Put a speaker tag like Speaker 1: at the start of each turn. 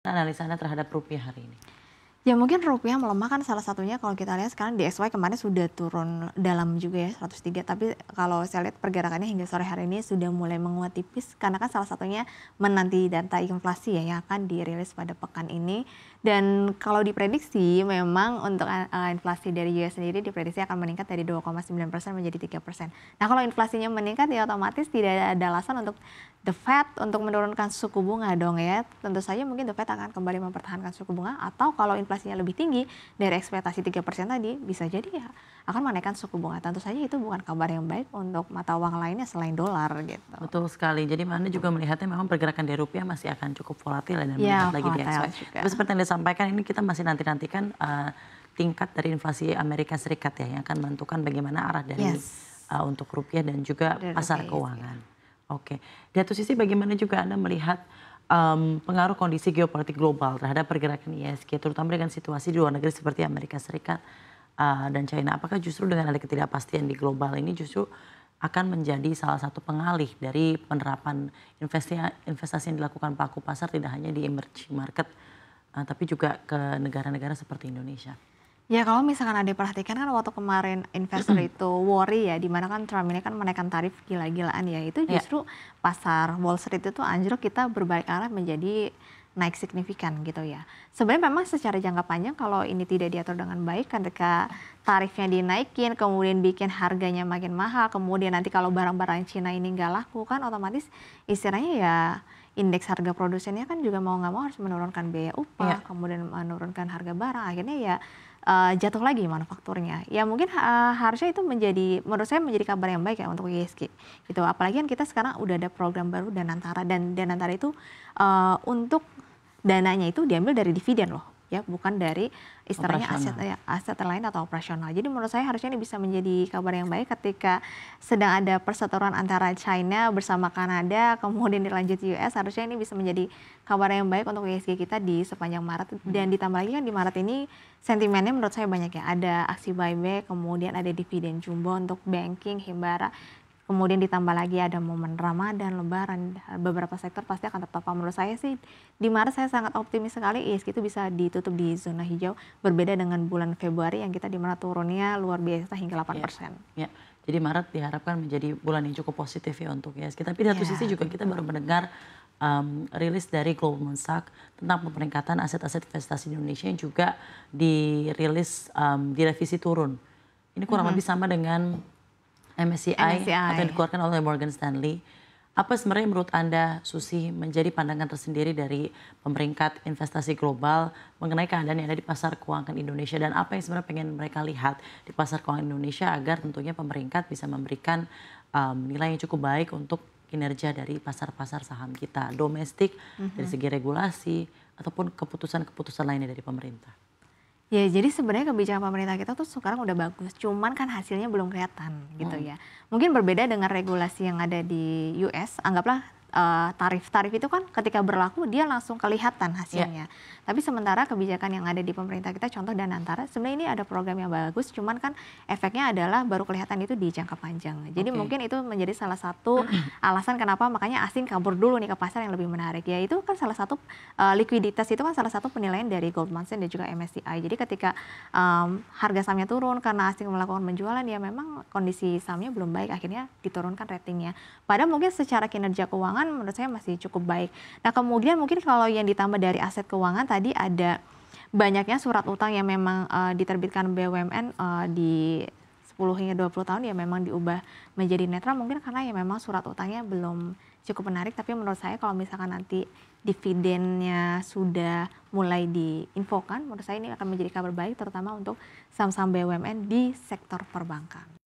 Speaker 1: Analisa Anda terhadap rupiah hari ini?
Speaker 2: Ya mungkin rupiah melemah kan salah satunya kalau kita lihat sekarang DXY kemarin sudah turun dalam juga ya 103, tapi kalau saya lihat pergerakannya hingga sore hari ini sudah mulai menguat tipis karena kan salah satunya menanti data inflasi ya yang akan dirilis pada pekan ini. Dan kalau diprediksi memang untuk inflasi dari US sendiri diprediksi akan meningkat dari 2,9% menjadi 3%. Nah kalau inflasinya meningkat ya otomatis tidak ada alasan untuk The Fed untuk menurunkan suku bunga dong ya. Tentu saja mungkin The Fed akan kembali mempertahankan suku bunga, atau kalau inflasinya lebih tinggi dari ekspektasi 3% tadi, bisa jadi ya akan menaikkan suku bunga. Tentu saja itu bukan kabar yang baik untuk mata uang lainnya selain dolar gitu.
Speaker 1: Betul sekali. Jadi Anda juga melihatnya memang pergerakan dari rupiah masih akan cukup volatil dan
Speaker 2: Ya,
Speaker 1: meningkat lagi di
Speaker 2: volatile
Speaker 1: DXY.
Speaker 2: juga.
Speaker 1: Tapi seperti yang disampaikan ini kita masih nantikan tingkat dari inflasi Amerika Serikat ya yang akan menentukan bagaimana arah dari
Speaker 2: Yes.
Speaker 1: untuk rupiah dan juga
Speaker 2: Dari
Speaker 1: pasar
Speaker 2: rupiah ISG.
Speaker 1: keuangan. Oke. Di satu sisi bagaimana juga Anda melihat pengaruh kondisi geopolitik global terhadap pergerakan ISG, terutama dengan situasi di luar negeri seperti Amerika Serikat dan China. Apakah justru dengan ada ketidakpastian di global ini justru akan menjadi salah satu pengalih dari penerapan investasi yang dilakukan pelaku pasar tidak hanya di emerging market, tapi juga ke negara-negara seperti Indonesia?
Speaker 2: Ya kalau misalkan ada perhatikan kan waktu kemarin investor itu worry ya, di mana kan Trump ini kan menaikkan tarif gila-gilaan ya, itu
Speaker 1: Ya,
Speaker 2: justru pasar Wall Street itu anjlok, kita berbalik arah menjadi naik signifikan gitu ya. Sebenarnya memang secara jangka panjang kalau ini tidak diatur dengan baik, ketika tarifnya dinaikin, kemudian bikin harganya makin mahal, kemudian nanti kalau barang-barang Cina ini nggak laku kan otomatis istilahnya ya indeks harga produsennya kan juga mau nggak mau harus menurunkan biaya
Speaker 1: ya.
Speaker 2: upah, kemudian menurunkan harga barang, akhirnya ya jatuh lagi manufakturnya. Ya mungkin harusnya itu menurut saya menjadi kabar yang baik ya untuk ISG gitu. Apalagi kan kita sekarang udah ada program baru Danantara, dan Danantara itu untuk dananya itu diambil dari dividen loh ya, bukan dari istilahnya aset
Speaker 1: Operasional.
Speaker 2: ya, aset lain atau operasional. Jadi menurut saya harusnya ini bisa menjadi kabar yang baik ketika sedang ada perseteruan antara China bersama Kanada, kemudian dilanjut US, harusnya ini bisa menjadi kabar yang baik untuk ISG kita di sepanjang Maret. Dan ditambah lagi kan di Maret ini sentimennya menurut saya banyak ya, ada aksi buyback, kemudian ada dividen jumbo untuk banking, Himbara, kemudian ditambah lagi ada momen Ramadan, Lebaran, beberapa sektor pasti akan tertopang. Menurut saya sih di Maret saya sangat optimis sekali ISG itu bisa ditutup di zona hijau, berbeda dengan bulan Februari yang kita di mana turunnya luar biasa hingga
Speaker 1: Ya,
Speaker 2: 8%.
Speaker 1: ya. Jadi Maret diharapkan menjadi bulan yang cukup positif ya untuk ISG. Tapi di satu sisi
Speaker 2: Ya
Speaker 1: juga kita
Speaker 2: tentu.
Speaker 1: baru mendengar rilis dari Goldman Sachs tentang peningkatan aset-aset investasi di Indonesia yang juga dirilis direvisi turun. Ini kurang lebih sama dengan MSCI atau yang
Speaker 2: MSCI.
Speaker 1: dikeluarkan oleh Morgan Stanley. Apa sebenarnya menurut Anda, Susi, menjadi pandangan tersendiri dari pemeringkat investasi global mengenai keadaan yang ada di pasar keuangan Indonesia, dan apa yang sebenarnya pengen mereka lihat di pasar keuangan Indonesia agar tentunya pemeringkat bisa memberikan nilai yang cukup baik untuk kinerja dari pasar-pasar saham kita, domestik dari segi regulasi ataupun keputusan-keputusan lainnya dari pemerintah?
Speaker 2: Ya, jadi sebenarnya kebijakan pemerintah kita tuh sekarang udah bagus, cuman kan hasilnya belum kelihatan gitu
Speaker 1: Mm,
Speaker 2: ya. Mungkin berbeda dengan regulasi yang ada di US, anggaplah tarif-tarif itu kan ketika berlaku dia langsung kelihatan
Speaker 1: ya,
Speaker 2: hasilnya. Tapi sementara kebijakan yang ada di pemerintah kita, contoh Danantara, sebenarnya ini ada program yang bagus, cuman kan efeknya adalah baru kelihatan itu di jangka panjang. Jadi
Speaker 1: oke.
Speaker 2: mungkin itu menjadi salah satu alasan kenapa makanya asing kabur dulu nih ke pasar yang lebih menarik. Ya itu kan salah satu likuiditas itu kan salah satu penilaian dari Goldman Sachs dan juga MSCI. Jadi ketika harga sahamnya turun karena asing melakukan penjualan, ya memang kondisi sahamnya belum baik, akhirnya diturunkan ratingnya. Padahal mungkin secara kinerja keuangan menurut saya masih cukup baik. Nah kemudian mungkin kalau yang ditambah dari aset keuangan tadi ada banyaknya surat utang yang memang diterbitkan BUMN di 10 hingga 20 tahun, ya memang diubah menjadi netral, mungkin karena ya memang surat utangnya belum cukup menarik. Tapi menurut saya kalau misalkan nanti dividennya sudah mulai diinfokan, menurut saya ini akan menjadi kabar baik terutama untuk saham-saham BUMN di sektor perbankan.